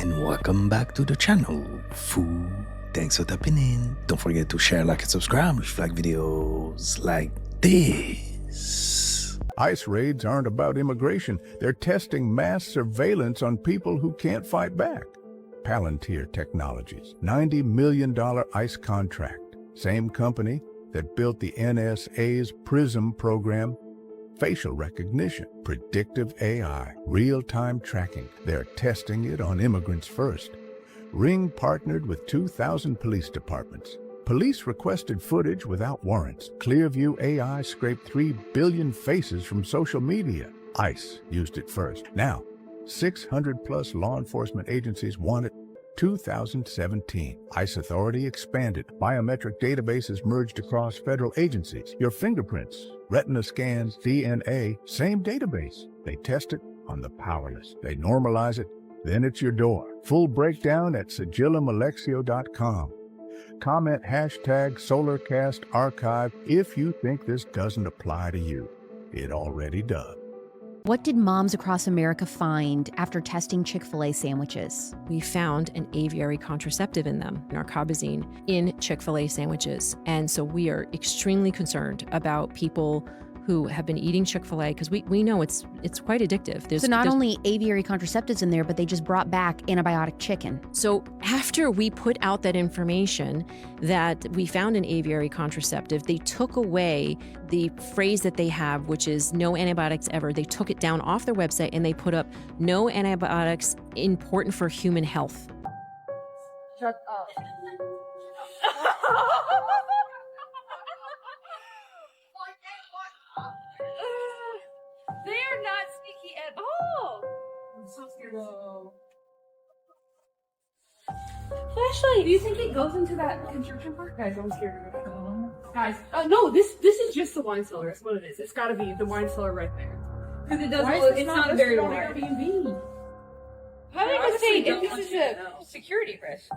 and welcome back to the channel. Foo. Thanks for tapping in. Don't forget to share, like, and subscribe if you like videos like this. ICE raids aren't about immigration. They're testing mass surveillance on people who can't fight back. Palantir Technologies, $90 million ICE contract. Same company that built the NSA's PRISM program. Facial recognition, predictive AI, real-time tracking. They're testing it on immigrants first. Ring partnered with 2,000 police departments. Police requested footage without warrants. Clearview AI scraped 3 billion faces from social media. ICE used it first. Now, 600-plus law enforcement agencies want it. 2017, ICE authority expanded. Biometric databases merged across federal agencies. Your fingerprints, retina scans, DNA, same database. They test it on the powerless. They normalize it, then it's your door. Full breakdown at sigillamalexio.com. Comment #SolarCastArchive if you think this doesn't apply to you. It already does. What did moms across America find after testing Chick-fil-A sandwiches? We found an aviary contraceptive in them, narcobazine, in Chick-fil-A sandwiches. And so we are extremely concerned about people who have been eating Chick-fil-A because we know it's quite addictive. So not only aviary contraceptives in there, but they just brought back antibiotic chicken. So after we put out that information that we found an aviary contraceptive, they took away the phrase that they have, which is no antibiotics ever. They took it down off their website and they put up no antibiotics important for human health. Shut up. They're not sneaky at all. I'm so scared. Whoa. Flashlight. Do you think it goes into that construction park? Guys, I'm scared of it. Guys, no, this is just the wine cellar. That's what it is. It's got to be the wine cellar right there. Because it doesn't. It's not a very large. Airbnb. How are they gonna say if this is a security risk?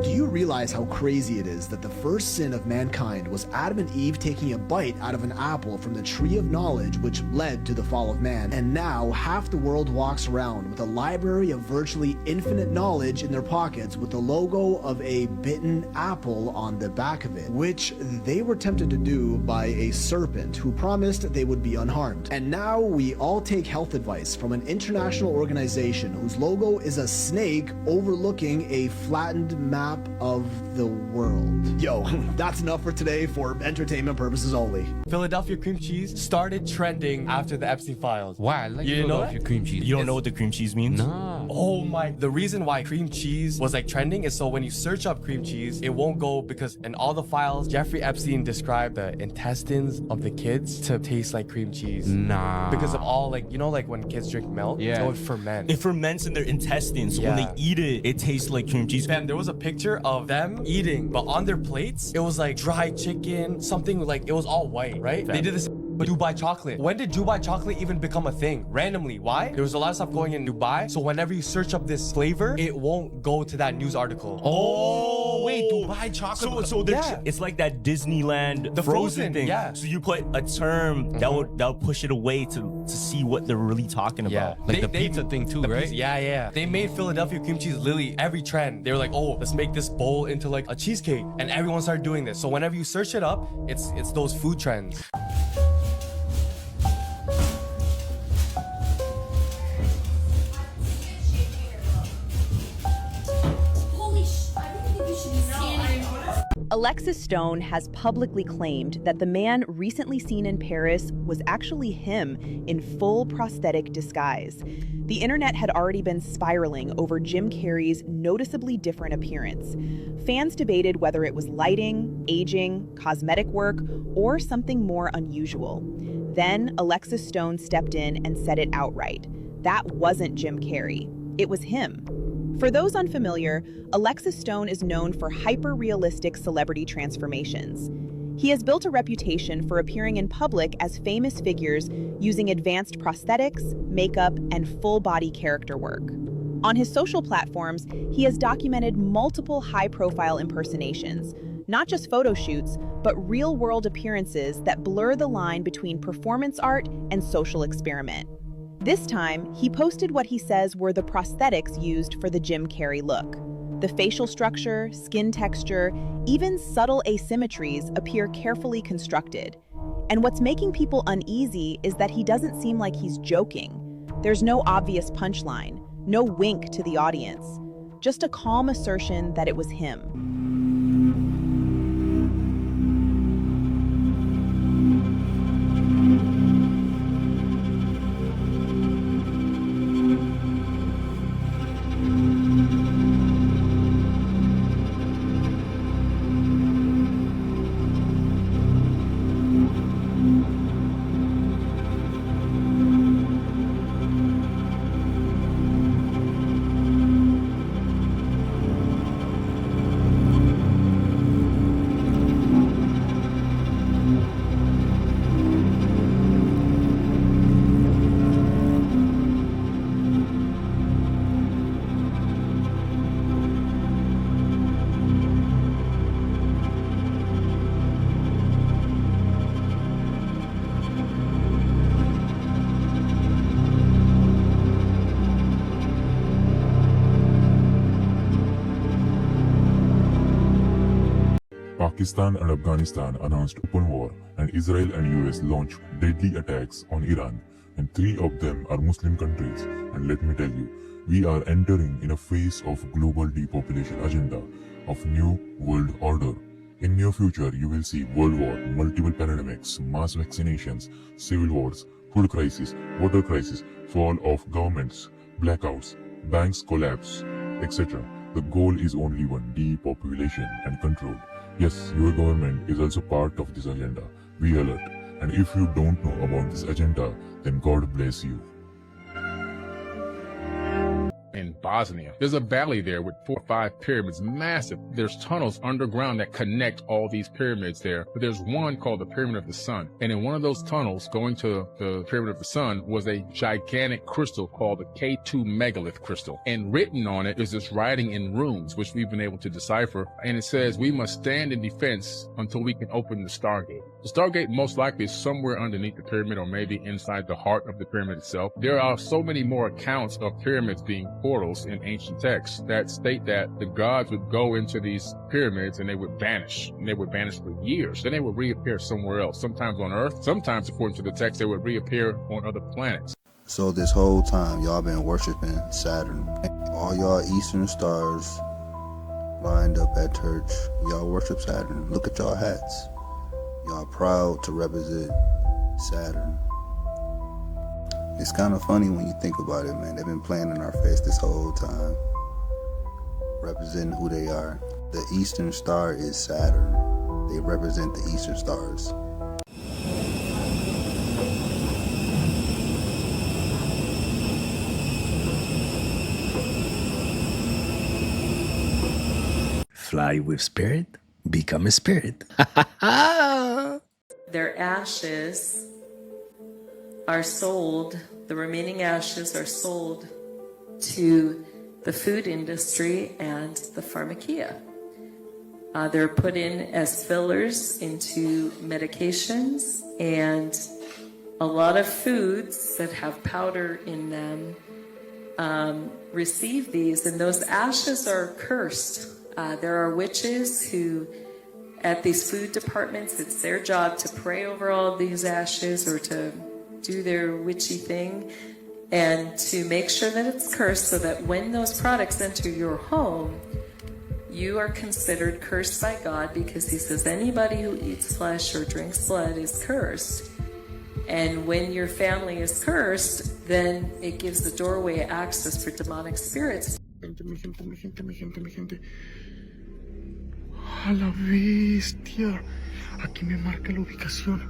Do you realize how crazy it is that the first sin of mankind was Adam and Eve taking a bite out of an apple from the tree of knowledge, which led to the fall of man? And now half the world walks around with a library of virtually infinite knowledge in their pockets with the logo of a bitten apple on the back of it, which they were tempted to do by a serpent who promised they would be unharmed. And now we all take health advice from an international organization whose logo is a snake overlooking a flattened map of the world. Yo, that's enough for today for entertainment purposes only. Philadelphia cream cheese started trending after the Epstein files. Why? I like You didn't know Philadelphia cream cheese. You don't know what the cream cheese means? Nah. Oh my. The reason why cream cheese was like trending is so when you search up cream cheese, it won't go because in all the files, Jeffrey Epstein described the intestines of the kids to taste like cream cheese. Nah. Because of all like, you know, like when kids drink milk, Yeah. so it ferments. It ferments in their intestines, so when Yeah. they eat it, it tastes like cream cheese. Fam, there was a picture of them eating, but on their plates, it was like dry chicken, something like, it was all white, right? They did this with Dubai chocolate. When did Dubai chocolate even become a thing? Randomly. Why? There was a lot of stuff going in Dubai, so whenever you search up this flavor, it won't go to that news article. Oh, wait, Dubai chocolate. So Yeah. it's like that Disneyland The Frozen, thing. yeah. So you put a term that would push it away to see what they're really talking Yeah. about. Like the pizza thing too, The right? pizza, yeah. They made Philadelphia cream cheese literally every trend. They were like, oh, let's make this bowl into like a cheesecake. And everyone started doing this. So whenever you search it up, it's those food trends. Alexis Stone has publicly claimed that the man recently seen in Paris was actually him in full prosthetic disguise. The internet had already been spiraling over Jim Carrey's noticeably different appearance. Fans debated whether it was lighting, aging, cosmetic work, or something more unusual. Then Alexis Stone stepped in and said it outright. That wasn't Jim Carrey. It was him. For those unfamiliar, Alexis Stone is known for hyper-realistic celebrity transformations. He has built a reputation for appearing in public as famous figures using advanced prosthetics, makeup, and full-body character work. On his social platforms, he has documented multiple high-profile impersonations, not just photo shoots, but real-world appearances that blur the line between performance art and social experiment. This time, he posted what he says were the prosthetics used for the Jim Carrey look. The facial structure, skin texture, even subtle asymmetries appear carefully constructed. And what's making people uneasy is that he doesn't seem like he's joking. There's no obvious punchline, no wink to the audience, just a calm assertion that it was him. Pakistan and Afghanistan announced open war, and Israel and US launched deadly attacks on Iran, and 3 of them are Muslim countries. And let me tell you, we are entering in a phase of global depopulation agenda of new world order. In near future, you will see world war, multiple pandemics, mass vaccinations, civil wars, food crisis, water crisis, fall of governments, blackouts, banks collapse, etc. The goal is only one: depopulation and control. Yes, your government is also part of this agenda. Be alert. And if you don't know about this agenda, then God bless you. In Bosnia, there's a valley there with 4 or 5 pyramids, massive. There's tunnels underground that connect all these pyramids there. But there's one called the Pyramid of the Sun. And in one of those tunnels going to the Pyramid of the Sun was a gigantic crystal called the K2 megalith crystal. And written on it is this writing in runes, which we've been able to decipher. And it says, we must stand in defense until we can open the Stargate. The Stargate most likely is somewhere underneath the pyramid or maybe inside the heart of the pyramid itself. There are so many more accounts of pyramids being portals in ancient texts that state that the gods would go into these pyramids and they would vanish. And they would vanish for years. Then they would reappear somewhere else, sometimes on Earth. Sometimes, according to the text, they would reappear on other planets. So this whole time, y'all been worshiping Saturn. All y'all Eastern stars lined up at church, y'all worship Saturn. Look at y'all hats. Y'all proud to represent Saturn. It's kind of funny when you think about it, man. They've been playing in our face this whole time, representing who they are. The Eastern Star is Saturn. They represent the Eastern Stars. Fly with spirit, become a spirit. Their ashes are sold, the remaining ashes are sold to the food industry and the pharmacia. They're put in as fillers into medications, and a lot of foods that have powder in them receive these, and those ashes are cursed. There are witches who, at these food departments, it's their job to pray over all these ashes or to do their witchy thing and to make sure that it's cursed so that when those products enter your home, you are considered cursed by God, because he says anybody who eats flesh or drinks blood is cursed. And when your family is cursed, then it gives the doorway access for demonic spirits. A la bestia. Aquí me marca la ubicación.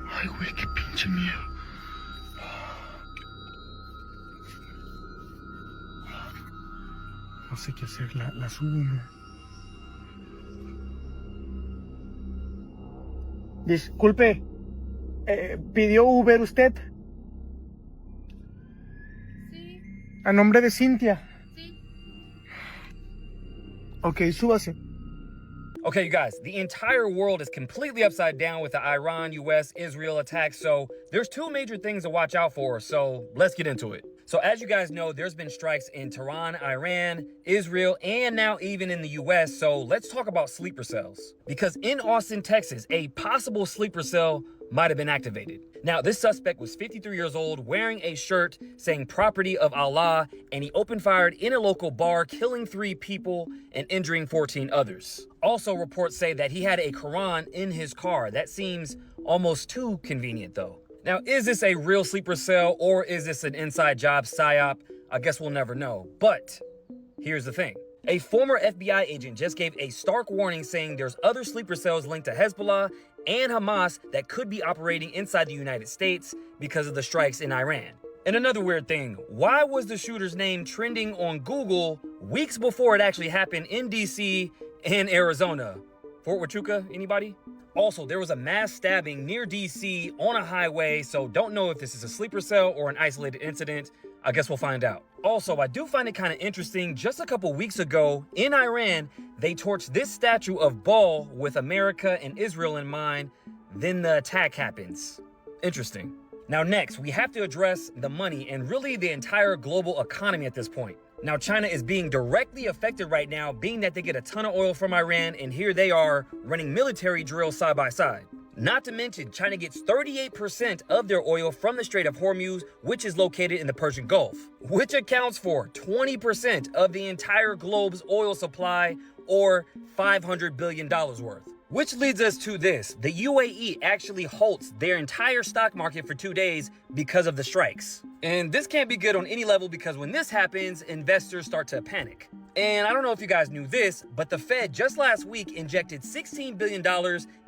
Ay, güey, qué pinche miedo. No sé qué hacer, la subo, ¿no? Disculpe, ¿pidió Uber usted? Sí. ¿A nombre de Cintia? Sí. Ok, súbase. Okay, you guys, the entire world is completely upside down with the Iran, US, Israel attack, so there's two major things to watch out for, so let's get into it. So as you guys know, there's been strikes in Tehran, Iran, Israel, and now even in the US, so let's talk about sleeper cells. Because in Austin, Texas, a possible sleeper cell might have been activated. Now, this suspect was 53 years old, wearing a shirt saying property of Allah, and he opened fired in a local bar, killing 3 people and injuring 14 others. Also, reports say that he had a Quran in his car. That seems almost too convenient though. Now, is this a real sleeper cell or is this an inside job psyop? I guess we'll never know. But here's the thing. A former FBI agent just gave a stark warning saying there's other sleeper cells linked to Hezbollah and Hamas that could be operating inside the United States because of the strikes in Iran. And another weird thing, why was the shooter's name trending on Google weeks before it actually happened in DC and Arizona? Fort Huachuca, anybody? Also, there was a mass stabbing near DC on a highway, so don't know if this is a sleeper cell or an isolated incident. I guess we'll find out. Also, I do find it kind of interesting, just a couple weeks ago in Iran, they torched this statue of Baal with America and Israel in mind, then the attack happens. Interesting. Now next, we have to address the money and really the entire global economy at this point. Now, China is being directly affected right now, being that they get a ton of oil from Iran, and here they are running military drills side by side. Not to mention, China gets 38% of their oil from the Strait of Hormuz, which is located in the Persian Gulf, which accounts for 20% of the entire globe's oil supply, or $500 billion worth. Which leads us to this. The UAE actually halts their entire stock market for 2 days because of the strikes. And this can't be good on any level because when this happens, investors start to panic. And I don't know if you guys knew this, but the Fed just last week injected $16 billion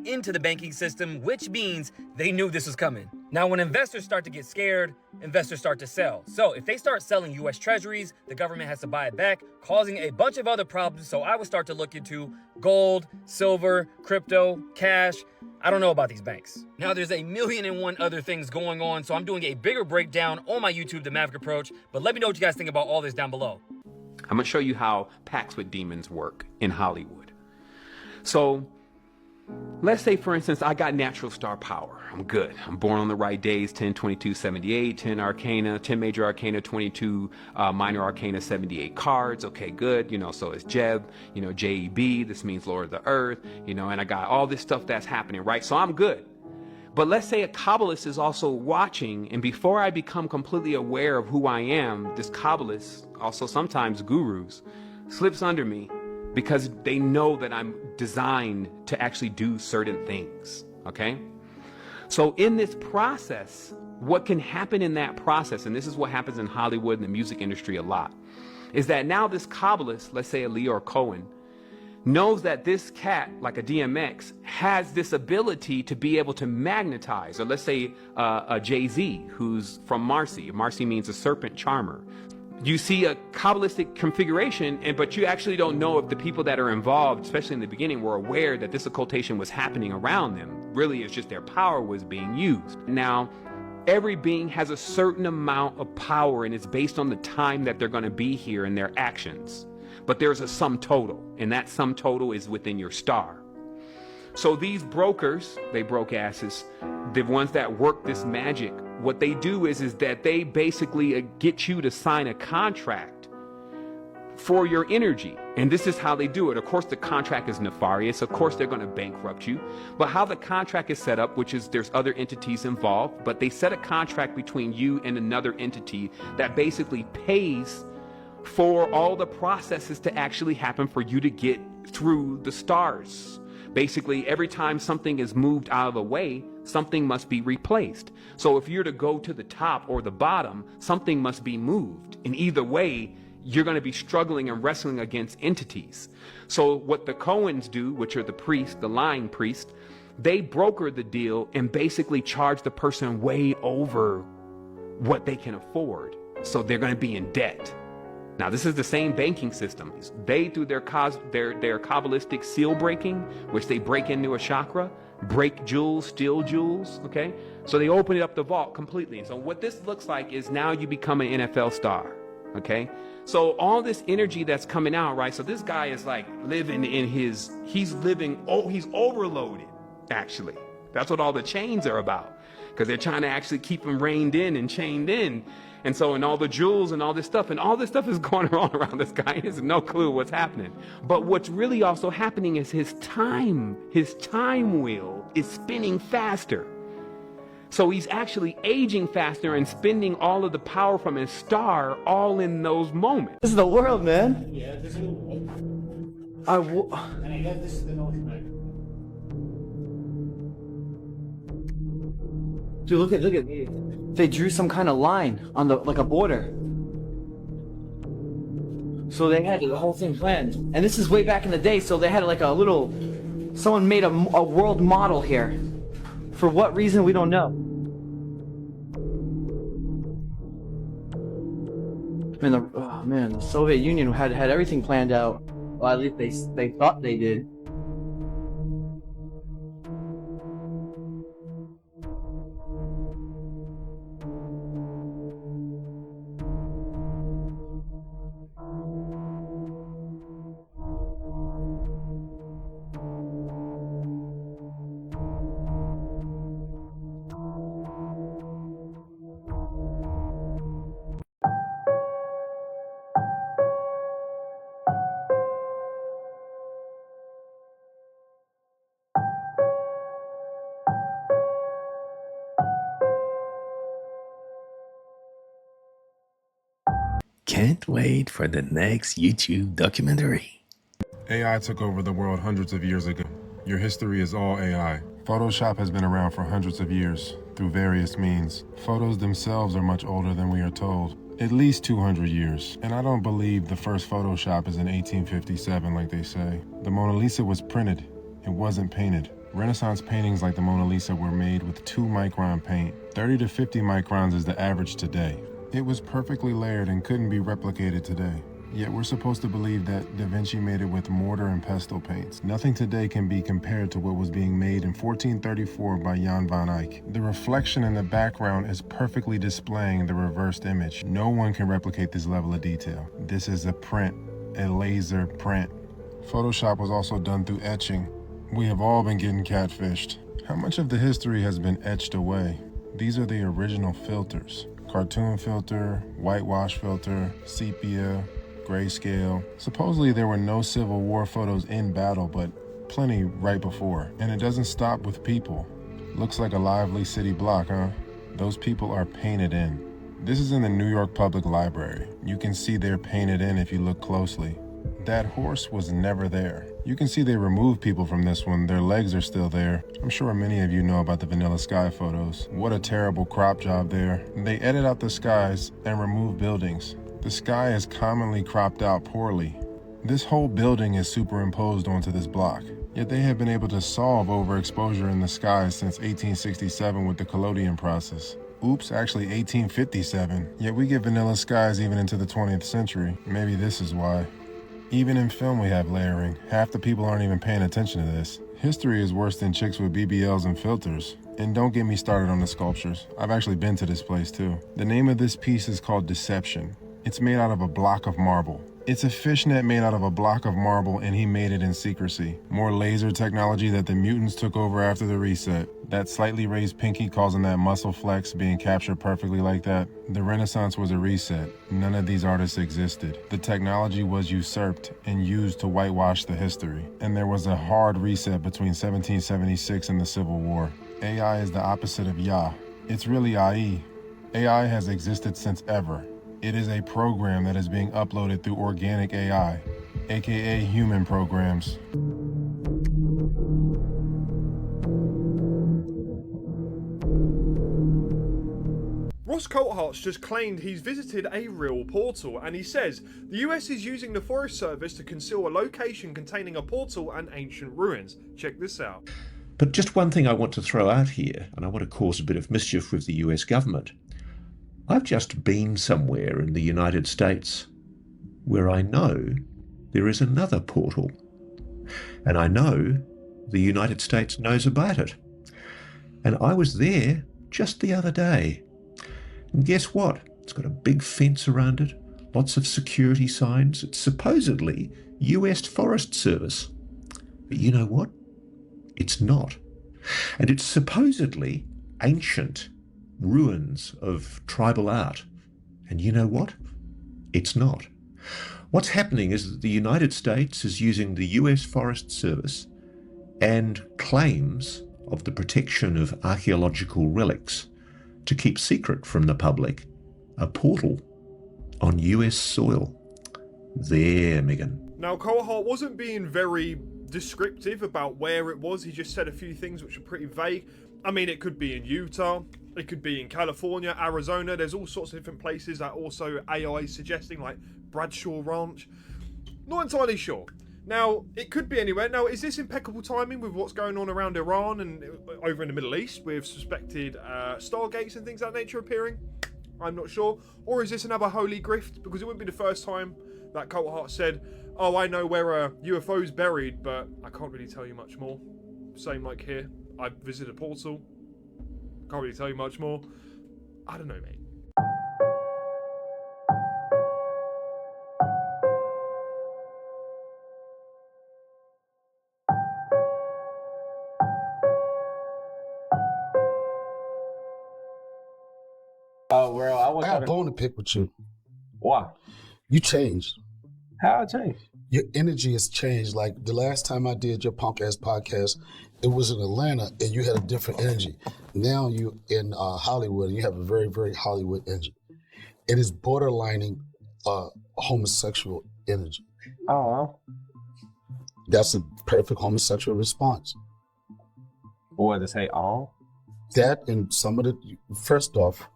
into the banking system, which means they knew this was coming. Now, when investors start to get scared, investors start to sell. So if they start selling US treasuries, the government has to buy it back, causing a bunch of other problems. So I would start to look into gold, silver, crypto, cash. I don't know about these banks. Now, there's 1,000,001 other things going on, so I'm doing a bigger breakdown on my YouTube, The Maverick Approach, but let me know what you guys think about all this down below. I'm gonna show you how pacts with demons work in Hollywood. So, let's say, for instance, I got natural star power. I'm good. I'm born on the right days, 10, 22, 78, 10 arcana, 10 major arcana, 22 minor arcana, 78 cards. Okay, good. You know, so it's Jeb, you know, J-E-B. This means Lord of the Earth, you know, and I got all this stuff that's happening, right? So I'm good. But let's say a Kabbalist is also watching, and before I become completely aware of who I am, this Kabbalist, also sometimes gurus, slips under me because they know that I'm designed to actually do certain things, okay? So in this process, what can happen in that process, and this is what happens in Hollywood and the music industry a lot, is that now this Kabbalist, let's say a Leo Cohen, knows that this cat, like a DMX, has this ability to be able to magnetize, or let's say a Jay-Z, who's from Marcy. Marcy means a serpent charmer. You see a Kabbalistic configuration, but you actually don't know if the people that are involved, especially in the beginning, were aware that this occultation was happening around them. Really, it's just their power was being used. Now, every being has a certain amount of power, and it's based on the time that they're going to be here and their actions. But there's a sum total, and that sum total is within your star. So these brokers, they broke asses, the ones that work this magic, what they do is that they basically get you to sign a contract for your energy. And this is how they do it. Of course, the contract is nefarious. Of course, they're going to bankrupt you. But how the contract is set up, which is there's other entities involved, but they set a contract between you and another entity that basically pays for all the processes to actually happen for you to get through the stars. Basically, every time something is moved out of the way, something must be replaced. So if you're to go to the top or the bottom, something must be moved. In either way, you're going to be struggling and wrestling against entities. So what the Cohens do, which are the priest, the lying priest, they broker the deal and basically charge the person way over what they can afford. So they're going to be in debt. Now, this is the same banking system. They do their Kabbalistic seal breaking, which they break into a chakra, break jewels, steal jewels, okay? So they open it up the vault completely. So what this looks like is now you become an NFL star. okay? So all this energy that's coming out, right? So this guy is like living in he's overloaded, actually. That's what all the chains are about, because they're trying to actually keep him reined in and chained in. And so, and all the jewels and all this stuff is going on around this guy. He has no clue what's happening. But what's really also happening is his time wheel is spinning faster. So he's actually aging faster and spending all of the power from his star all in those moments. This is the world, man. Yeah, this is the world. And I guess this is the North America. Dude, look at. They drew some kind of line on like a border. So they had the whole thing planned. And this is way back in the day, so they had like a little. Someone made a world model here. For what reason, we don't know. Man, the Soviet Union had everything planned out. Well, at least they thought they did. Can't wait for the next YouTube documentary. AI took over the world hundreds of years ago. Your history is all AI. Photoshop has been around for hundreds of years through various means. Photos themselves are much older than we are told. At least 200 years. And I don't believe the first Photoshop is in 1857 like they say. The Mona Lisa was printed. It wasn't painted. Renaissance paintings like the Mona Lisa were made with 2-micron paint. 30 to 50 microns is the average today. It was perfectly layered and couldn't be replicated today. Yet we're supposed to believe that Da Vinci made it with mortar and pestle paints. Nothing today can be compared to what was being made in 1434 by Jan van Eyck. The reflection in the background is perfectly displaying the reversed image. No one can replicate this level of detail. This is a print, a laser print. Photoshop was also done through etching. We have all been getting catfished. How much of the history has been etched away? These are the original filters. Cartoon filter, whitewash filter, sepia, grayscale. Supposedly there were no Civil War photos in battle, but plenty right before. And it doesn't stop with people. Looks like a lively city block, huh? Those people are painted in. This is in the New York Public Library. You can see they're painted in if you look closely. That horse was never there. You can see they removed people from this one. Their legs are still there. I'm sure many of you know about the Vanilla Sky photos. What a terrible crop job there. They edit out the skies and remove buildings. The sky is commonly cropped out poorly. This whole building is superimposed onto this block. Yet they have been able to solve overexposure in the skies since 1867 with the collodion process. Oops, actually 1857. Yet we get vanilla skies even into the 20th century. Maybe this is why. Even in film we have layering. Half the people aren't even paying attention to this. History is worse than chicks with BBLs and filters. And don't get me started on the sculptures. I've actually been to this place too. The name of this piece is called Deception. It's made out of a block of marble. It's a fishnet made out of a block of marble, and he made it in secrecy. More laser technology that the mutants took over after the reset. That slightly raised pinky causing that muscle flex being captured perfectly like that. The Renaissance was a reset. None of these artists existed. The technology was usurped and used to whitewash the history. And there was a hard reset between 1776 and the Civil War. AI is the opposite of Yah. It's really AI. AI has existed since ever. It is a program that is being uploaded through organic AI, aka human programs. Ross Coulthart's just claimed he's visited a real portal, and he says the US is using the Forest Service to conceal a location containing a portal and ancient ruins. Check this out. But just one thing I want to throw out here, and I want to cause a bit of mischief with the US government. I've just been somewhere in the United States where I know there is another portal. And I know the United States knows about it. And I was there just the other day. And guess what? It's got a big fence around it, lots of security signs. It's supposedly US Forest Service. But you know what? It's not. And it's supposedly ancient ruins of tribal art. And you know what? It's not. What's happening is that the United States is using the US Forest Service and claims of the protection of archaeological relics to keep secret from the public a portal on US soil. There, Megan. Now, Coulthard wasn't being very descriptive about where it was. He just said a few things which are pretty vague. I mean, it could be in Utah, it could be in California, Arizona. There's all sorts of different places that also AI is suggesting, like Bradshaw Ranch. Not entirely sure. Now, it could be anywhere. Now, is this impeccable timing with what's going on around Iran and over in the Middle East with suspected stargates and things of that nature appearing? I'm not sure. Or is this another holy grift? Because it wouldn't be the first time that Coulthard said, oh, I know where a UFO's buried, but I can't really tell you much more. Same like here. I visited a portal. Can't really tell you much more. I don't know, mate. I got a bone to pick with you. Why? You changed. How I changed? Your energy has changed. Like the last time I did your punk ass podcast, it was in Atlanta and you had a different energy. Now you in Hollywood and you have a very, very Hollywood energy. It is borderlining homosexual energy. Oh. That's a perfect homosexual response. What, to say all? That and some of the, first off,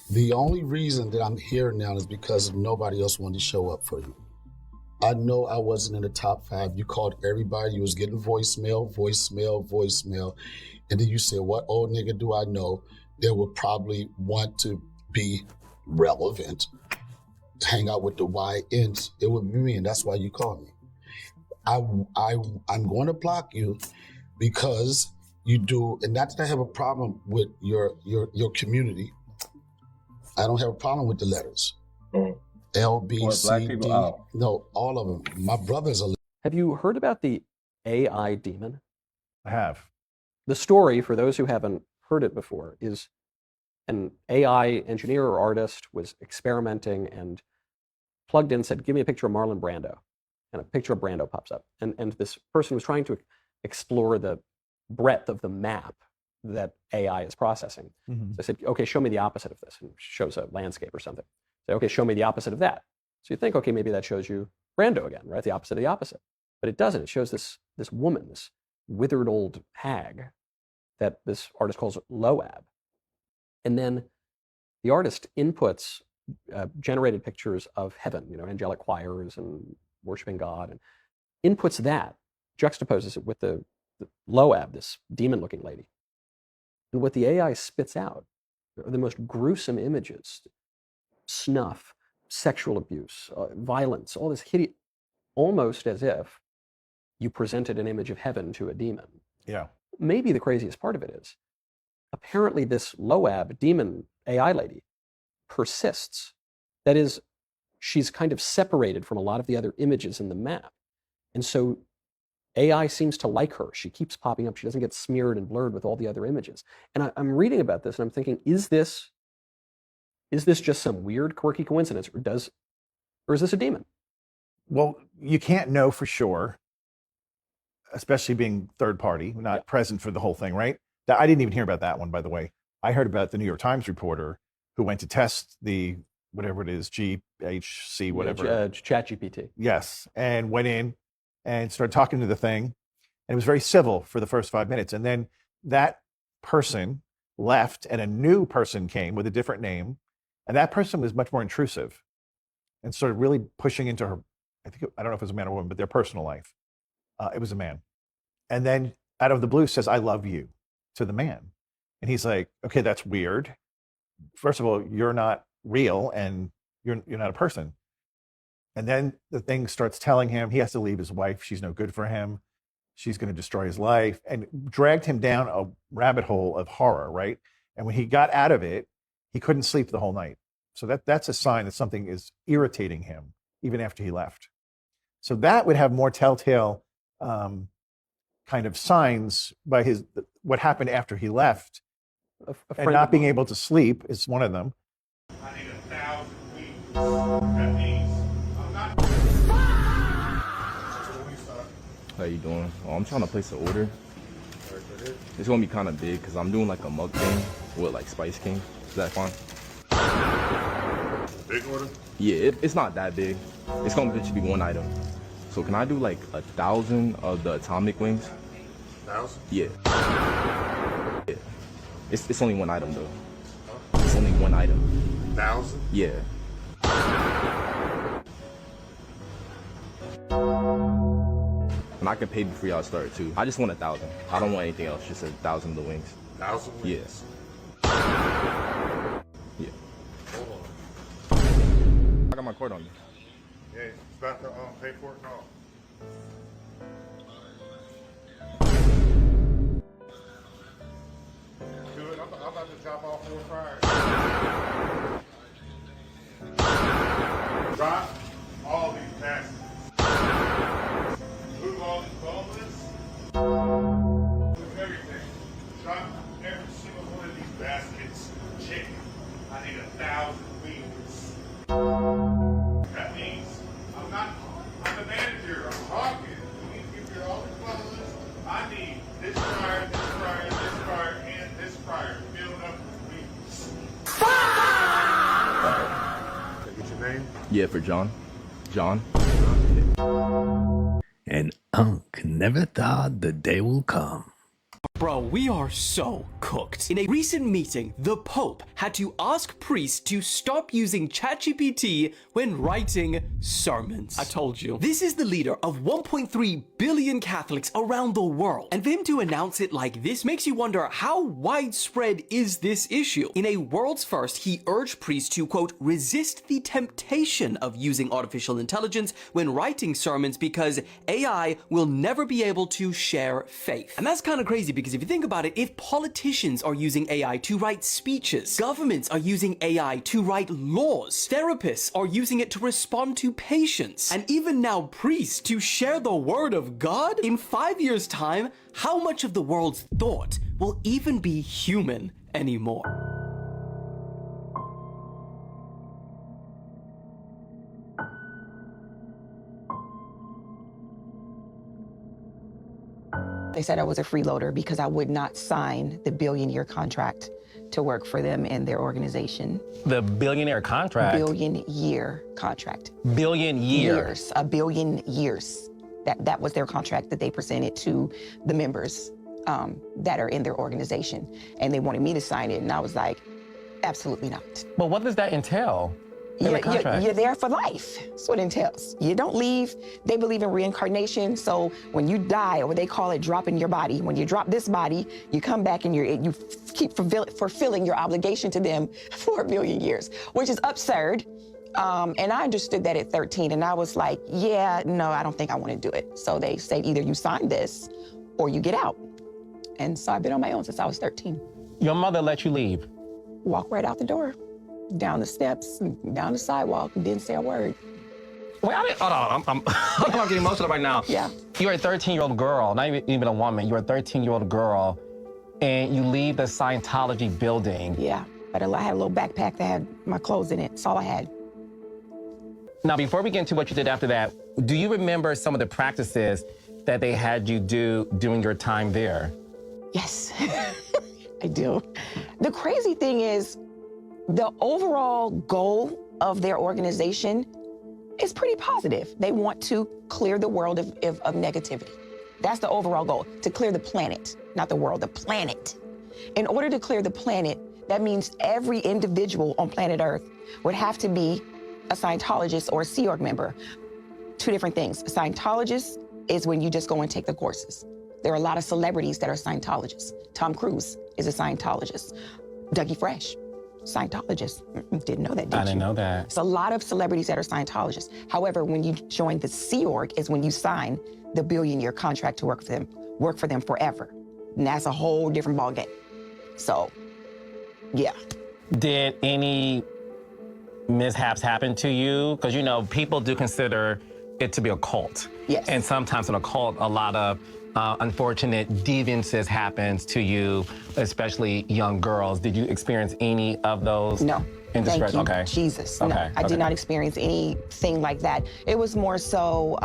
the only reason that I'm here now is because nobody else wanted to show up for you. I know I wasn't in the top 5. You called everybody. You was getting voicemail. And then you said, what old nigga do I know that would probably want to be relevant, hang out with the YNs? It would be me, and that's why you called me. I'm going to block you because you do, and not that I have a problem with your community. I don't have a problem with the letters. L, B, C, D. No, all of them. My brothers are. Have you heard about the AI demon? I have. The story, for those who haven't heard it before, is an AI engineer or artist was experimenting and plugged in, said, give me a picture of Marlon Brando. And a picture of Brando pops up. And this person was trying to explore the breadth of the map that AI is processing. So I said, okay, show me the opposite of this. And it shows a landscape or something. Say, okay, show me the opposite of that. So you think, okay, maybe that shows you Brando again, right? The opposite of the opposite. But it doesn't. It shows this woman, this withered old hag that this artist calls Loab. And then the artist inputs generated pictures of heaven, angelic choirs and worshiping God, and inputs that, juxtaposes it with the Loab, this demon-looking lady. And what the AI spits out are the most gruesome images: snuff, sexual abuse, violence, all this hideous, almost as if you presented an image of heaven to a demon. Yeah. Maybe the craziest part of it is, apparently this Loab demon AI lady persists. That is, she's kind of separated from a lot of the other images in the map. And so AI seems to like her. She keeps popping up. She doesn't get smeared and blurred with all the other images. And I'm reading about this and I'm thinking, is this just some weird, quirky coincidence, or is this a demon? Well, you can't know for sure, especially being third party, not present for the whole thing, right? I didn't even hear about that one, by the way. I heard about the New York Times reporter who went to test the, whatever it is, GHC, whatever. ChatGPT. Yes, and went in and started talking to the thing. And it was very civil for the first 5 minutes. And then that person left and a new person came with a different name. And that person was much more intrusive and started really pushing into her, I don't know if it was a man or woman, but their personal life. It was a man. And then out of the blue says, I love you, to the man. And he's like, okay, that's weird. First of all, you're not real and you're not a person. And then the thing starts telling him he has to leave his wife. She's no good for him. She's going to destroy his life, and dragged him down a rabbit hole of horror, right? And when he got out of it, he couldn't sleep the whole night. So that's a sign that something is irritating him even after he left. So that would have more telltale kind of signs by what happened after he left, and not being able to sleep is one of them. I need 1,000 weeks. That means I'm not. How you doing? Oh, I'm trying to place an order. It's gonna be kind of big because I'm doing like a mukbang with like Spice King. Is that fine? Big order? Yeah, it's not that big. It's gonna just be one item. So can I do like 1,000 of the atomic wings? 1,000? Yeah. Yeah. It's only one item though. It's only one item. 1,000? Yeah. And I can pay before y'all start too. I just want 1,000. I don't want anything else. Just 1,000 of the wings. 1,000 wings? Yes. Yeah. Hold on. I got my card on me. Yeah, it's about to pay for it now. Do it. I'm about to drop off 4 fryers. Drop all these baskets. Move all these boneless. Move everything. Drop every single one of these baskets. Chicken. I need 1,000 wings. That means I'm the manager. I'm talking. You need to give me all the boneless. I need this fryer, this fryer, this fryer, and this fryer. Fill up the wings. Can I get your name? Yeah, for John. John. And Unc never thought the day will come. Bro, we are so cooked. In a recent meeting, the Pope had to ask priests to stop using ChatGPT when writing sermons. I told you. This is the leader of 1.3 billion Catholics around the world. And for him to announce it like this makes you wonder, how widespread is this issue? In a world's first, he urged priests to, quote, resist the temptation of using artificial intelligence when writing sermons because AI will never be able to share faith. And that's kind of crazy because if you think about it, if politicians are using AI to write speeches, governments are using AI to write laws, therapists are using it to respond to patients, and even now priests to share the word of God, in 5 years' time, how much of the world's thought will even be human anymore? They said I was a freeloader because I would not sign the billion-year contract to work for them and their organization. The billionaire contract? Billion-year contract. Billion year? Years. A billion years. That was their contract that they presented to the members that are in their organization. And they wanted me to sign it, and I was like, absolutely not. But what does that entail? You're there for life. That's what it entails. You don't leave. They believe in reincarnation. So when you die, or they call it dropping your body, when you drop this body, you come back and you keep fulfilling your obligation to them for 1 billion years, which is absurd. And I understood that at 13, and I was like, yeah, no, I don't think I want to do it. So they said, either you sign this or you get out. And so I've been on my own since I was 13. Your mother let you leave? Walk right out the door. Down the steps, down the sidewalk, and didn't say a word. Wait, hold on, I'm getting emotional right now. Yeah. You're a 13-year-old girl, not even a woman. You're a 13-year-old girl, and you leave the Scientology building. Yeah, but I had a little backpack that had my clothes in it. That's all I had. Now, before we get into what you did after that, do you remember some of the practices that they had you do during your time there? Yes, I do. The crazy thing is, the overall goal of their organization is pretty positive. They want to clear the world of negativity. That's the overall goal, to clear the planet, not the world, the planet. In order to clear the planet, that means every individual on planet Earth would have to be a Scientologist or a Sea Org member. Two different things. A Scientologist is when you just go and take the courses. There are a lot of celebrities that are Scientologists. Tom Cruise is a Scientologist. Dougie Fresh, Scientologist. Didn't know that, did you? I didn't know that. It's a lot of celebrities that are Scientologists. However, when you join the Sea Org is when you sign the billion-year contract to work for them forever. And that's a whole different ballgame. So, yeah. Did any mishaps happen to you? Because, you know, people do consider it to be a cult. Yes. And sometimes in a cult, a lot of unfortunate deviances happens to you, especially young girls. Did you experience any of those? No. Thank you, Okay. Jesus. Okay. No, I did not experience anything like that. It was more so,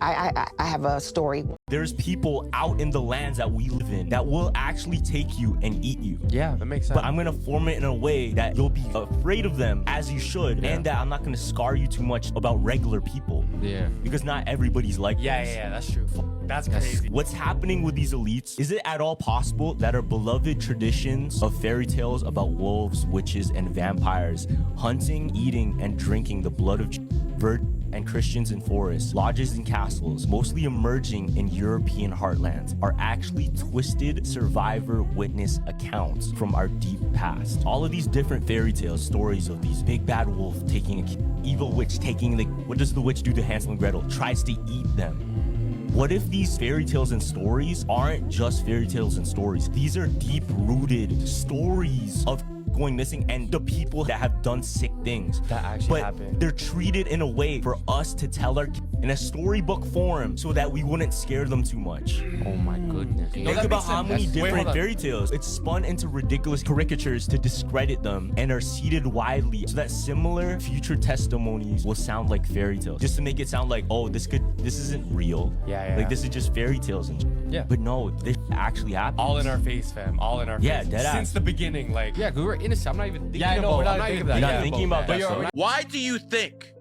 I have a story. There's people out in the lands that we live in that will actually take you and eat you. Yeah, that makes sense. But I'm gonna form it in a way that you'll be afraid of them as you should, and that I'm not gonna scar you too much about regular people. Yeah. Because not everybody's like this. Yeah, that's true. That's crazy. What's happening with these elites? Is it at all possible that our beloved traditions of fairy tales about wolves, witches, and vampires hunting, eating, and drinking the blood of virgins and Christians in forests, lodges and castles, mostly emerging in European heartlands, are actually twisted survivor witness accounts from our deep past? All of these different fairy tales, stories of these big bad wolf taking a evil witch taking what does the witch do to Hansel and Gretel? Tries to eat them. What if these fairy tales and stories aren't just fairy tales and stories? These are deep-rooted stories of going missing and the people that have done sick things that actually happened. They're treated in a way for us to tell our kids in a storybook form so that we wouldn't scare them too much. Oh my goodness. Think about how many different fairy tales it's spun into ridiculous caricatures to discredit them and are seeded widely so that similar future testimonies will sound like fairy tales, just to make it sound like, oh, this isn't real. Yeah. Like this is just fairy tales and yeah. But no, this actually happened. All in our face, fam. All in our face. Yeah, dead ass. Since the beginning, like. Yeah, we were innocent. I'm not even thinking I know, about we're not I'm thinking not about even that. You're not thinking about that stuff. Why do you think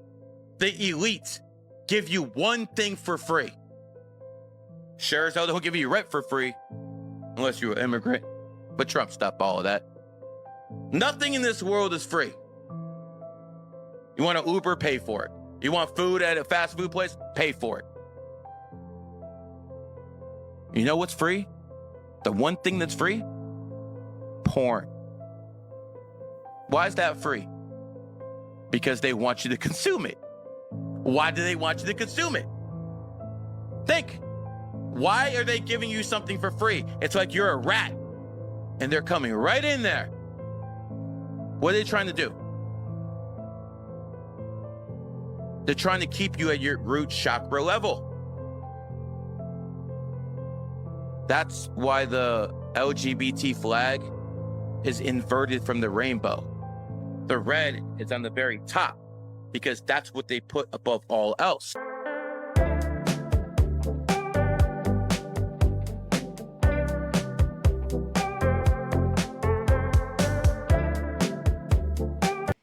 the elites give you one thing for free? Sure as hell they'll give you rent for free, unless you're an immigrant. But Trump stopped all of that. Nothing in this world is free. You want an Uber, pay for it. You want food at a fast food place, pay for it. You know what's free? The one thing that's free? Porn. Why is that free? Because they want you to consume it. Why do they want you to consume it? Think. Why are they giving you something for free? It's like you're a rat and they're coming right in there. What are they trying to do? They're trying to keep you at your root chakra level. That's why the LGBT flag is inverted from the rainbow. The red is on the very top because that's what they put above all else.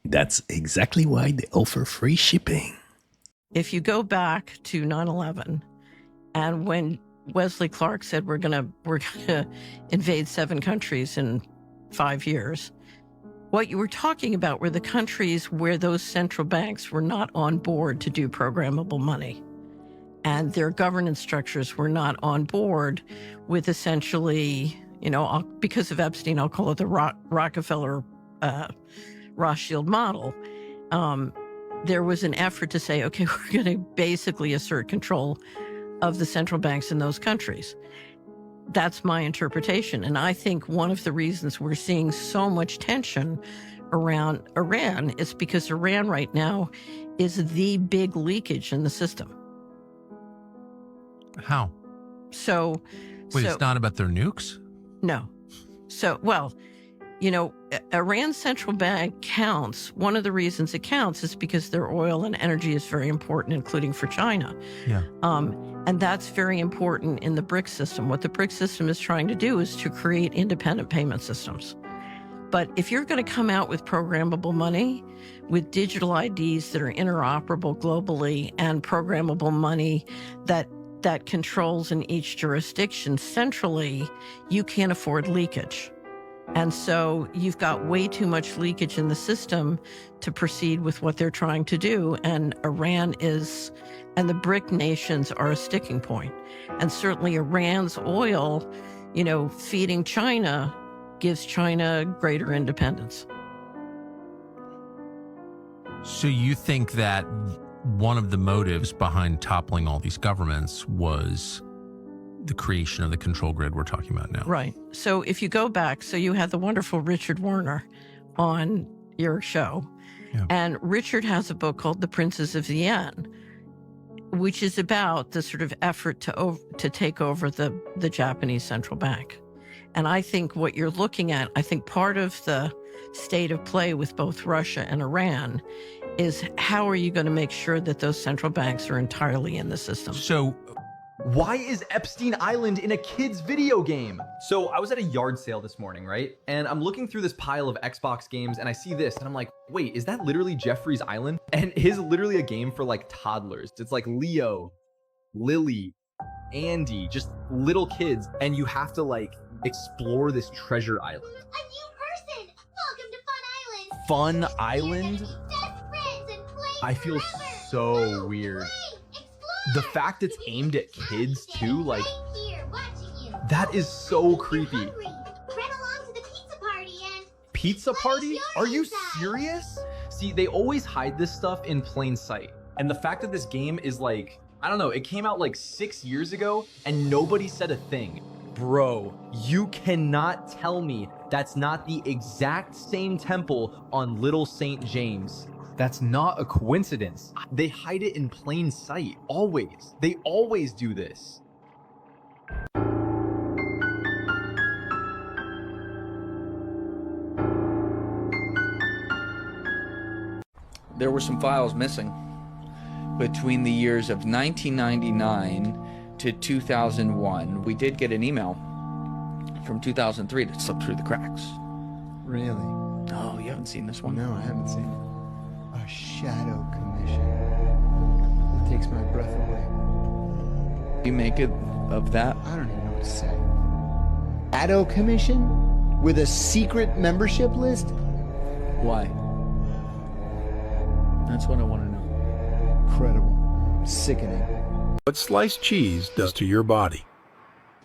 That's exactly why they offer free shipping. If you go back to 9/11 and when Wesley Clark said we're gonna invade 7 countries in 5 years, what you were talking about were the countries where those central banks were not on board to do programmable money. And their governance structures were not on board with essentially, because of Epstein, I'll call it the Rockefeller Rothschild model. There was an effort to say, okay, we're going to basically assert control of the central banks in those countries. That's my interpretation. And I think one of the reasons we're seeing so much tension around Iran is because Iran right now is the big leakage in the system. How? So it's not about their nukes? No. Iran's central bank counts. One of the reasons it counts is because their oil and energy is very important, including for China. Yeah. And that's very important in the BRICS system. What the BRICS system is trying to do is to create independent payment systems. But if you're going to come out with programmable money, with digital IDs that are interoperable globally and programmable money that controls in each jurisdiction centrally, you can't afford leakage. And so you've got way too much leakage in the system to proceed with what they're trying to do. And Iran and the BRIC nations are a sticking point. And certainly Iran's oil, feeding China gives China greater independence. So you think that one of the motives behind toppling all these governments was the creation of the control grid we're talking about now? Right. So if you go back, you had the wonderful Richard Werner on your show. Yeah. And Richard has a book called The Princes of the Yen, which is about the sort of effort to take over the Japanese central bank. And I think what you're looking at, I think part of the state of play with both Russia and Iran is how are you going to make sure that those central banks are entirely in the system? So why is Epstein Island in a kid's video game? So I was at a yard sale this morning, right? And I'm looking through this pile of Xbox games and I see this and I'm like, wait, is that literally Jeffrey's Island? And it is literally a game for like toddlers. It's like Leo, Lily, Andy, just little kids. And you have to like explore this treasure island. A new person! Welcome to Fun Island! Fun Island? Best friends and play I feel forever. so weird. The fact it's aimed at kids too, like, Here, watching you. that is so creepy. Run along to the pizza party and Pizza party? Are you serious? See, they always hide this stuff in plain sight. And the fact that this game is like, I don't know, it came out like 6 years ago and nobody said a thing. Bro, you cannot tell me that's not the exact same temple on Little St. James. That's not a coincidence. They hide it in plain sight, always. They always do this. There were some files missing between the years of 1999 to 2001. We did get an email from 2003 that slipped through the cracks. Really? Oh, you haven't seen this one? No, I haven't seen it. A shadow commission. It takes my breath away. You make it of that? I don't even know what to say. Shadow commission? With a secret membership list? Why? That's what I want to know. Incredible. Sickening. What sliced cheese does to your body.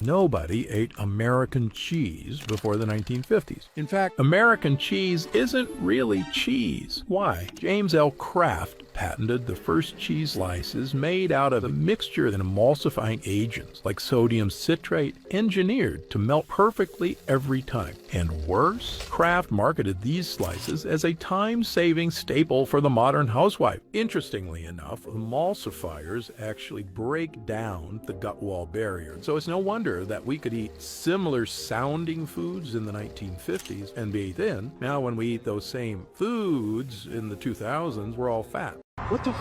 Nobody ate American cheese before the 1950s. In fact, American cheese isn't really cheese. Why? James L. Kraft patented the first cheese slices made out of a mixture of emulsifying agents like sodium citrate engineered to melt perfectly every time. And worse, Kraft marketed these slices as a time-saving staple for the modern housewife. Interestingly enough, emulsifiers actually break down the gut wall barrier. So it's no wonder that we could eat similar sounding foods in the 1950s and be thin. Now when we eat those same foods in the 2000s, we're all fat. What the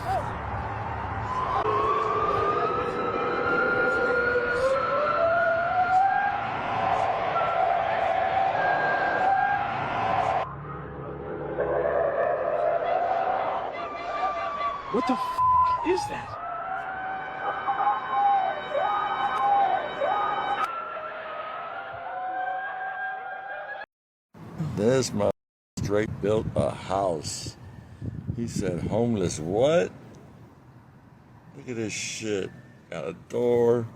What the is that? This mother straight built a house. He said, homeless what? Look at this shit. Got a door,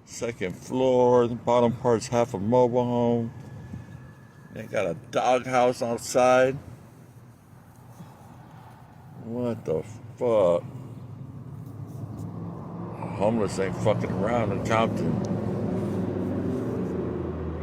second floor, the bottom part's half a mobile home. They got a doghouse outside. What the fuck? Homeless ain't fucking around in Compton.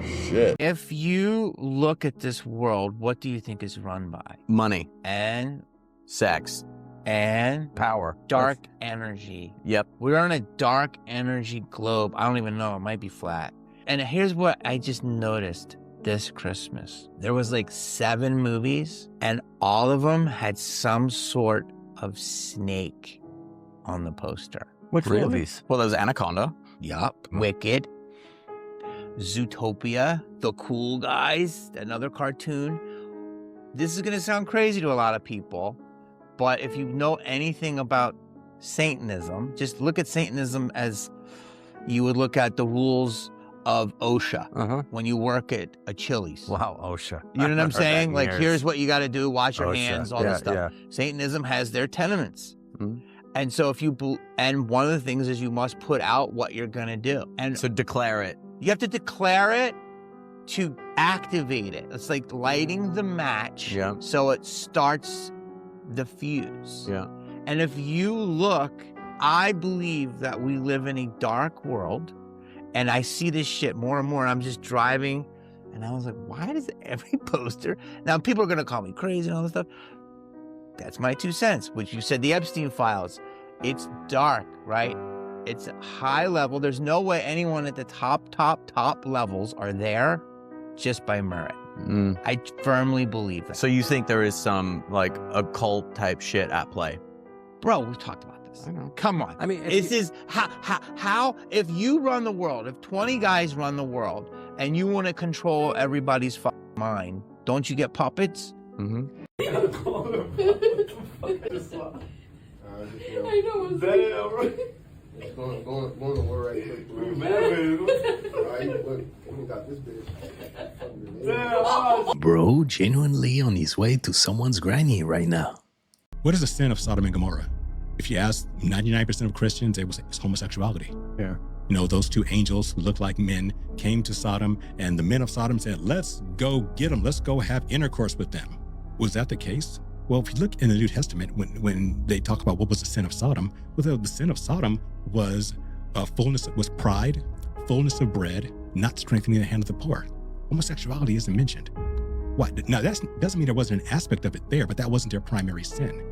Shit. If you look at this world, what do you think is run by? Money. And sex. And power. Dark energy. Yep. We're on a dark energy globe. I don't even know. It might be flat. And here's what I just noticed this Christmas. There was like 7 movies, and all of them had some sort of snake on the poster. Which movies? Well, there's Anaconda. Yup. Wicked. Zootopia. The Cool Guys. Another cartoon. This is going to sound crazy to a lot of people, but if you know anything about Satanism, just look at Satanism as you would look at the rules of OSHA when you work at a Chili's. Wow, OSHA. You know what I'm saying? Like, years. here's what you got to do. Wash your OSHA. hands, all this stuff. Yeah. Satanism has their tenements. And so if you, and one of the things is you must put out what you're going to do. And so declare it. You have to declare it to activate it. It's like lighting the match so it starts the fuse. Yeah. And if you look, I believe that we live in a dark world, and I see this shit more and more. I'm just driving And I was like, why does every poster... Now, people are going to call me crazy and all this stuff. That's my 2 cents, which you said the Epstein files. It's dark, right? It's high level. There's no way anyone at the top levels are there just by merit. I firmly believe that. So you think there is some like occult type shit at play? Bro, we've talked about this. I know. Come on. I mean, this is how if you run the world, if 20 guys run the world and you want to control everybody's mind, don't you get puppets? Mm-hmm. I know. Damn, right? Going to war right quick. We got this bitch. Bro, genuinely on his way to someone's granny right now. What is the sin of Sodom and Gomorrah? If you ask 99% of Christians, it's homosexuality. Yeah. You know, those two angels who looked like men came to Sodom, and the men of Sodom said, let's go get them. Let's go have intercourse with them. Was that the case? Well, if you look in the New Testament, when they talk about what was the sin of Sodom, well, the sin of Sodom was pride, fullness of bread, not strengthening the hand of the poor. Homosexuality isn't mentioned. What? Now, that doesn't mean there wasn't an aspect of it there, but that wasn't their primary sin.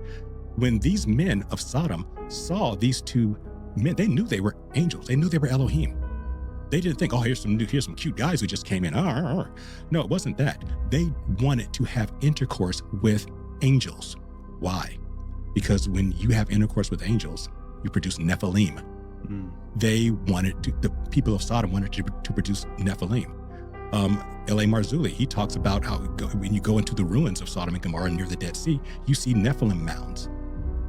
When these men of Sodom saw these two men, they knew they were angels. They knew they were Elohim. They didn't think, oh, here's some cute guys who just came in. No, it wasn't that. They wanted to have intercourse with angels. Why? Because when you have intercourse with angels, you produce Nephilim. The people of Sodom wanted to produce Nephilim. L.A. Marzulli, he talks about how when you go into the ruins of Sodom and Gomorrah near the Dead Sea, you see Nephilim mounds.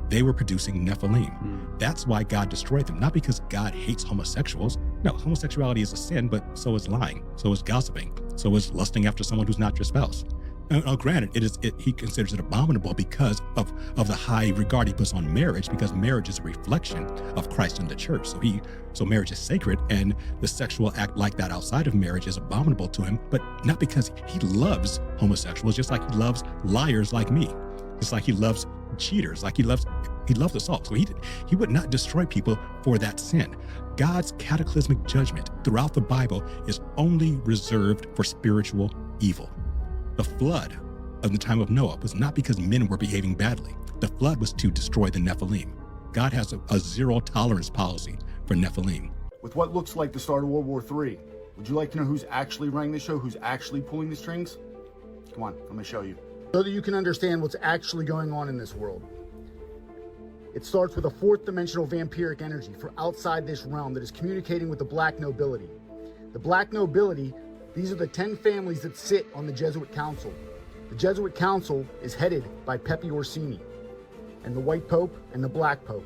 They were producing Nephilim. That's why God destroyed them, not because God hates homosexuals. No, homosexuality is a sin, but so is lying, so is gossiping, so is lusting after someone who's not your spouse. Granted, he considers it abominable because of the high regard he puts on marriage, because marriage is a reflection of Christ and the church. So marriage is sacred, and the sexual act like that outside of marriage is abominable to him, but not because he loves homosexuals, just like he loves liars like me, just like he loves cheaters, like he loves us all. So he would not destroy people for that sin. God's cataclysmic judgment throughout the Bible is only reserved for spiritual evil. The flood of the time of Noah was not because men were behaving badly. The flood was to destroy the Nephilim. God has a zero tolerance policy for Nephilim. With what looks like the start of World War III, would you like to know who's actually running the show, who's actually pulling the strings? Come on, let me show you. So that you can understand what's actually going on in this world. It starts with a fourth dimensional vampiric energy from outside this realm that is communicating with the black nobility. The black nobility, these are the 10 families that sit on the Jesuit Council. The Jesuit Council is headed by Pepe Orsini, and the White Pope and the Black Pope.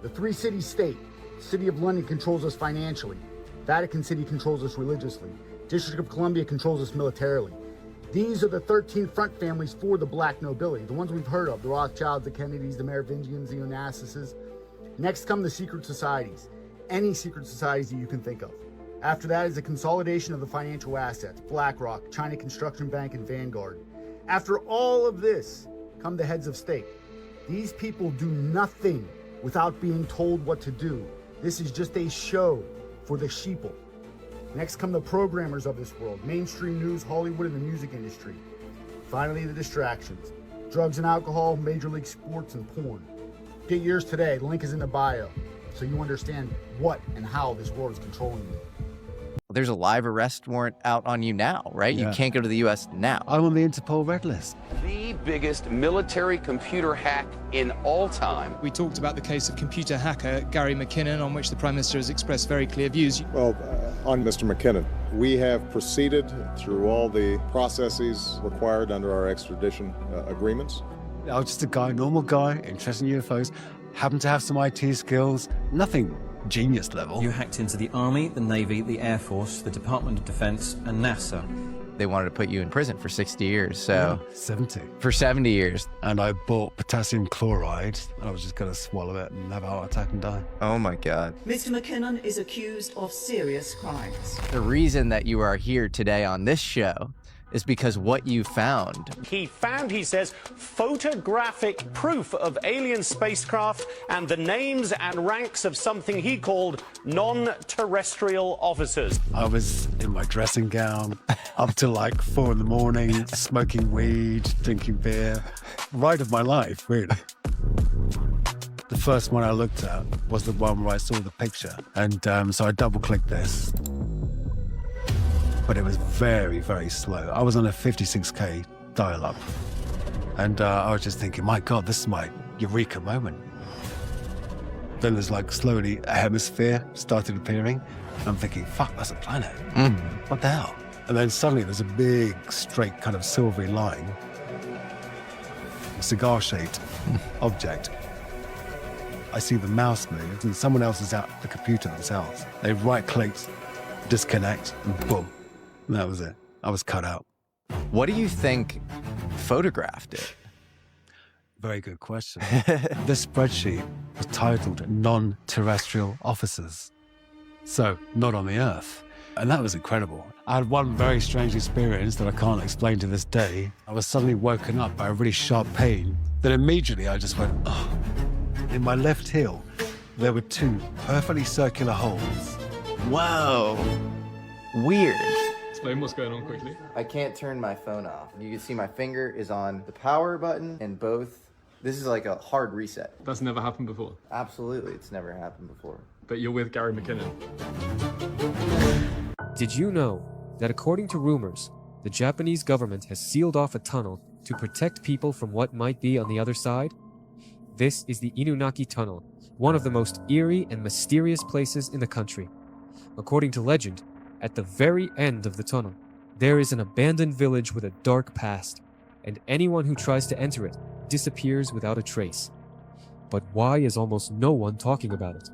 The three-city state, City of London controls us financially. Vatican City controls us religiously. District of Columbia controls us militarily. These are the 13 front families for the black nobility, the ones we've heard of, the Rothschilds, the Kennedys, the Merovingians, the Onassis. Next come the secret societies, any secret societies that you can think of. After that is the consolidation of the financial assets, BlackRock, China Construction Bank, and Vanguard. After all of this come the heads of state. These people do nothing without being told what to do. This is just a show for the sheeple. Next come the programmers of this world, mainstream news, Hollywood, and the music industry. Finally, the distractions, drugs and alcohol, major league sports, and porn. Get yours today, the link is in the bio, so you understand what and how this world is controlling you. There's a live arrest warrant out on you now, right? Yeah. You can't go to the U.S. now. I'm on the Interpol red list. The biggest military computer hack in all time. We talked about the case of computer hacker Gary McKinnon, on which the Prime Minister has expressed very clear views. Well, on Mr. McKinnon, we have proceeded through all the processes required under our extradition agreements. I was just a guy, normal guy, interested in UFOs, happened to have some IT skills, nothing genius level. You hacked into the Army, the Navy, the Air Force, the Department of Defense, and NASA. They wanted to put you in prison for 60 years, so... Yeah, 70. For 70 years. And I bought potassium chloride. I was just going to swallow it and have a heart attack and die. Oh my God. Mr. McKinnon is accused of serious crimes. The reason that you are here today on this show is because what you found. He found, he says, photographic proof of alien spacecraft and the names and ranks of something he called non-terrestrial officers. I was in my dressing gown up till like 4 in the morning, smoking weed, drinking beer. Ride of my life, really. The first one I looked at was the one where I saw the picture. And so I double-clicked this. But it was very, very slow. I was on a 56K dial-up. And I was just thinking, my God, this is my eureka moment. Then there's like slowly a hemisphere started appearing. I'm thinking, fuck, that's a planet. What the hell? And then suddenly there's a big, straight kind of silvery line, cigar-shaped object. I see the mouse move and someone else is at the computer themselves. They right-clicked, disconnect, and boom. And that was it. I was cut out. What do you think photographed it? Very good question. This spreadsheet was titled Non-Terrestrial Officers. So, not on the Earth. And that was incredible. I had one very strange experience that I can't explain to this day. I was suddenly woken up by a really sharp pain. Then immediately I just went, oh. In my left heel, there were 2 perfectly circular holes. Whoa. Weird. Explain what's going on quickly. I can't turn my phone off. You can see my finger is on the power button and both. This is like a hard reset. That's never happened before? Absolutely, it's never happened before. But you're with Gary McKinnon. Did you know that according to rumors, the Japanese government has sealed off a tunnel to protect people from what might be on the other side? This is the Inunaki Tunnel, one of the most eerie and mysterious places in the country. According to legend, at the very end of the tunnel, there is an abandoned village with a dark past, and anyone who tries to enter it disappears without a trace. But why is almost no one talking about it?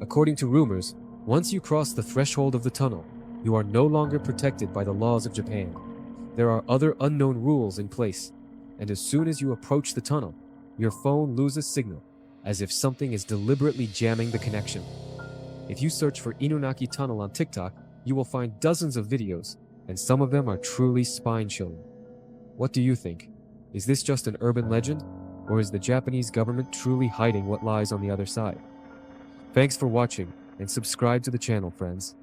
According to rumors, once you cross the threshold of the tunnel, you are no longer protected by the laws of Japan. There are other unknown rules in place, and as soon as you approach the tunnel, your phone loses signal, as if something is deliberately jamming the connection. If you search for Inunaki Tunnel on TikTok, you will find dozens of videos, and some of them are truly spine-chilling. What do you think? Is this just an urban legend, or is the Japanese government truly hiding what lies on the other side? Thanks for watching, and subscribe to the channel, friends.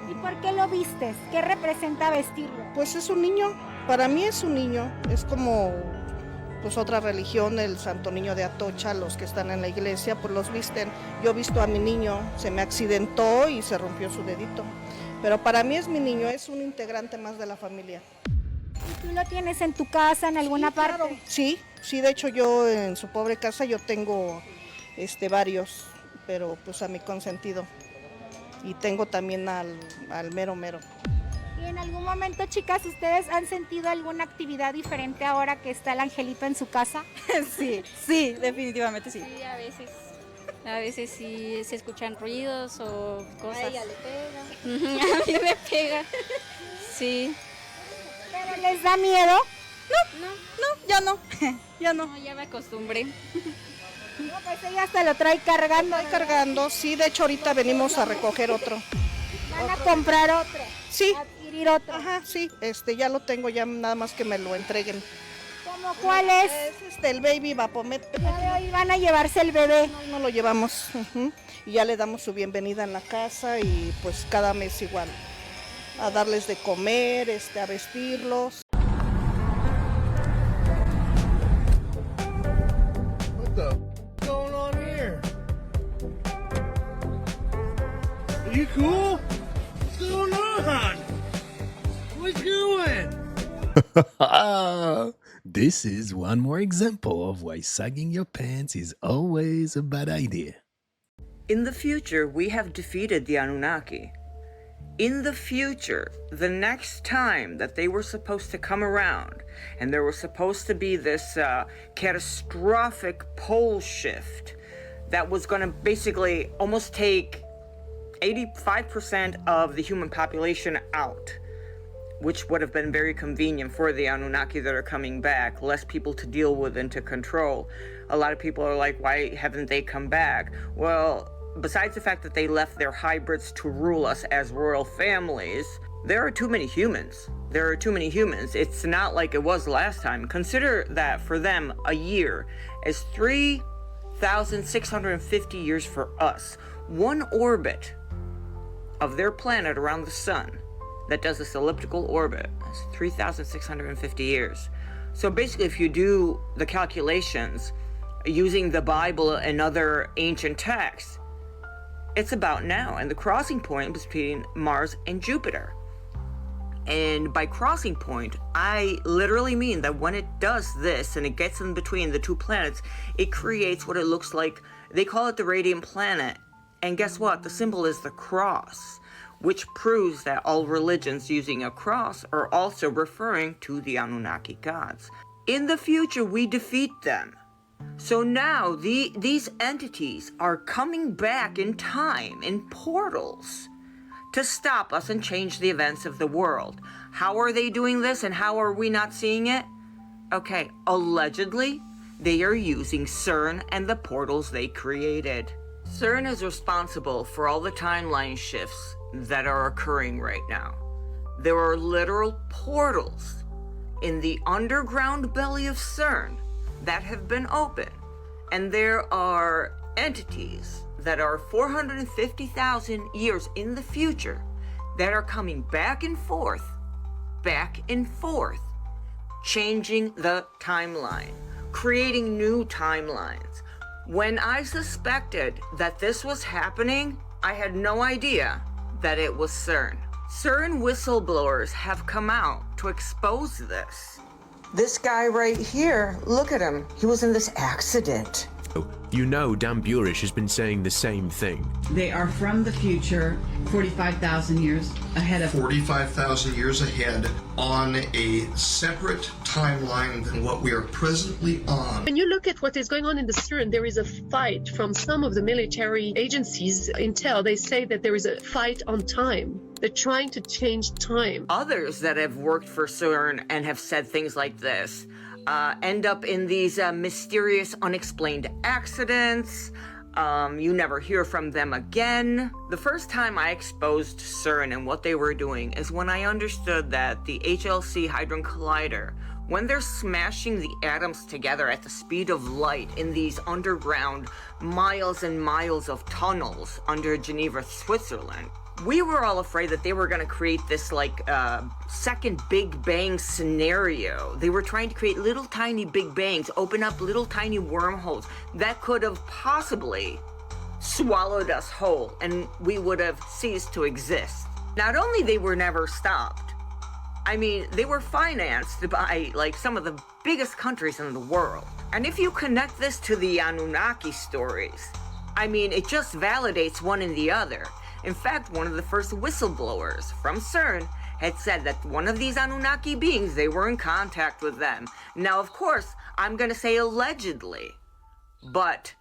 ¿Y por qué lo vistes? ¿Qué representa vestirlo? Pues es un niño. Para mí es un niño. Es como pues otra religión, el Santo Niño de Atocha, los que están en la iglesia, pues los visten. Yo he visto a mi niño, se me accidentó y se rompió su dedito. Pero para mí es mi niño, es un integrante más de la familia. ¿Y tú lo tienes en tu casa, en alguna parte? Claro. Sí, de hecho yo en su pobre casa yo tengo varios, pero pues a mi consentido. Y tengo también al mero mero. ¿Y en algún momento, chicas, ustedes han sentido alguna actividad diferente ahora que está el angelito en su casa? Sí, definitivamente sí. Sí, a veces sí se escuchan ruidos o cosas. A ella le pega. A mí me pega, sí. ¿Pero les da miedo? No, ya no, ya no. No, ya me acostumbré. No, pues ella hasta lo trae cargando. Cargando, sí, de hecho ahorita venimos a recoger otro. ¿Van a comprar otro? Sí. ¿Adquirir otro? Ajá, sí, ya lo tengo, ya nada más que me lo entreguen. ¿Cómo cuál es? Es el Baby Vapomet. ¿Y van a llevarse el bebé? No lo llevamos, y ya le damos su bienvenida en la casa y pues cada mes igual. A darles de comer, a vestirlos. Going on here? Are you cool? What's going on? What's going? This is one more example of why sagging your pants is always a bad idea. In the future, we have defeated the Anunnaki. In the future, the next time that they were supposed to come around, and there was supposed to be this catastrophic pole shift that was going to basically almost take 85% of the human population out, which would have been very convenient for the Anunnaki that are coming back, less people to deal with and to control. A lot of people are like, why haven't they come back? Well, besides the fact that they left their hybrids to rule us as royal families, There are too many humans. There are too many humans. It's not like it was last time. Consider that for them, a year is 3,650 years for us. One orbit of their planet around the sun that does this elliptical orbit is 3,650 years. So basically, if you do the calculations using the Bible and other ancient texts, it's about now, and the crossing point between Mars and Jupiter. And by crossing point, I literally mean that when it does this and it gets in between the two planets, it creates what it looks like. They call it the radiant planet. And guess what? The symbol is the cross, which proves that all religions using a cross are also referring to the Anunnaki gods. In the future, we defeat them. So now these entities are coming back in time, in portals, to stop us and change the events of the world. How are they doing this and how are we not seeing it? Okay, allegedly, they are using CERN and the portals they created. CERN is responsible for all the timeline shifts that are occurring right now. There are literal portals in the underground belly of CERN that have been opened, and there are entities that are 450,000 years in the future that are coming back and forth, changing the timeline, creating new timelines. When I suspected that this was happening, I had no idea that it was CERN. CERN whistleblowers have come out to expose this. This guy right here, look at him. He was in this accident. You know Dan Burish has been saying the same thing. They are from the future, 45,000 years ahead of 45,000 years ahead on a separate timeline than what we are presently on. When you look at what is going on in the CERN, there is a fight from some of the military agencies. Intel, they say that there is a fight on time. They're trying to change time. Others that have worked for CERN and have said things like this end up in these mysterious, unexplained accidents. You never hear from them again. The first time I exposed CERN and what they were doing is when I understood that the HLC Hadron Collider, when they're smashing the atoms together at the speed of light in these underground miles and miles of tunnels under Geneva, Switzerland, we were all afraid that they were going to create this second Big Bang scenario. They were trying to create little tiny Big Bangs, open up little tiny wormholes that could have possibly swallowed us whole and we would have ceased to exist. Not only they were never stopped, I mean, they were financed by some of the biggest countries in the world. And if you connect this to the Anunnaki stories, I mean, it just validates one and the other. In fact, one of the first whistleblowers from CERN had said that one of these Anunnaki beings, they were in contact with them. Now, of course, I'm going to say allegedly, but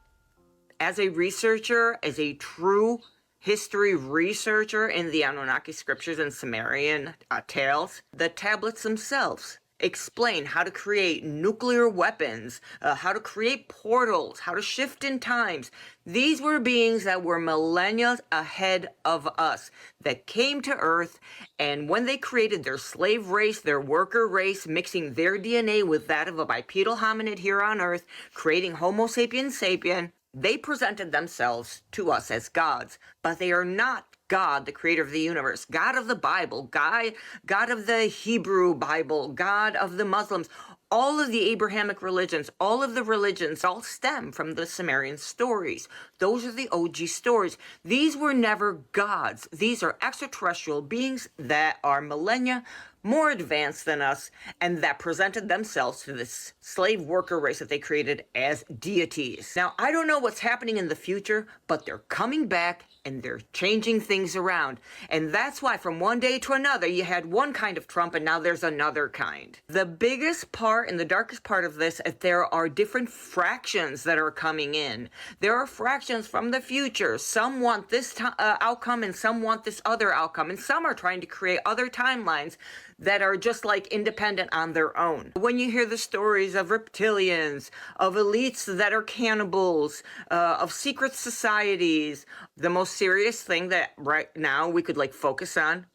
as a researcher, as a true history researcher in the Anunnaki scriptures and Sumerian tales, the tablets themselves explain how to create nuclear weapons, how to create portals, how to shift in times. These were beings that were millennia ahead of us, that came to Earth, and when they created their slave race, their worker race, mixing their DNA with that of a bipedal hominid here on Earth, creating Homo sapiens sapien, they presented themselves to us as gods, but they are not God, the creator of the universe, God of the Bible, God of the Hebrew Bible, God of the Muslims. All of the Abrahamic religions, all of the religions all stem from the Sumerian stories. Those are the OG stories. These were never gods. These are extraterrestrial beings that are millennia more advanced than us and that presented themselves to this slave worker race that they created as deities. Now, I don't know what's happening in the future, but they're coming back and they're changing things around. And that's why from one day to another, you had one kind of Trump and now there's another kind. The biggest part and the darkest part of this is there are different fractions that are coming in. There are fractions from the future. Some want this outcome and some want this other outcome. And some are trying to create other timelines that are just independent on their own. When you hear the stories of reptilians, of elites that are cannibals, of secret societies, the most serious thing that right now we could focus on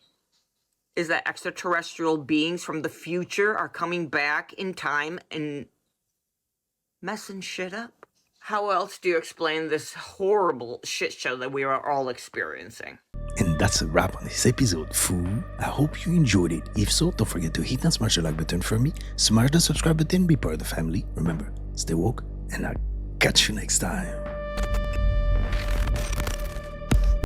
is that extraterrestrial beings from the future are coming back in time and messing shit up. How else do you explain this horrible shit show that we are all experiencing? And that's a wrap on this episode, FOOOOL. I hope you enjoyed it. If so, don't forget to hit and smash the like button for me, smash the subscribe button, be part of the family. Remember, stay woke, and I'll catch you next time.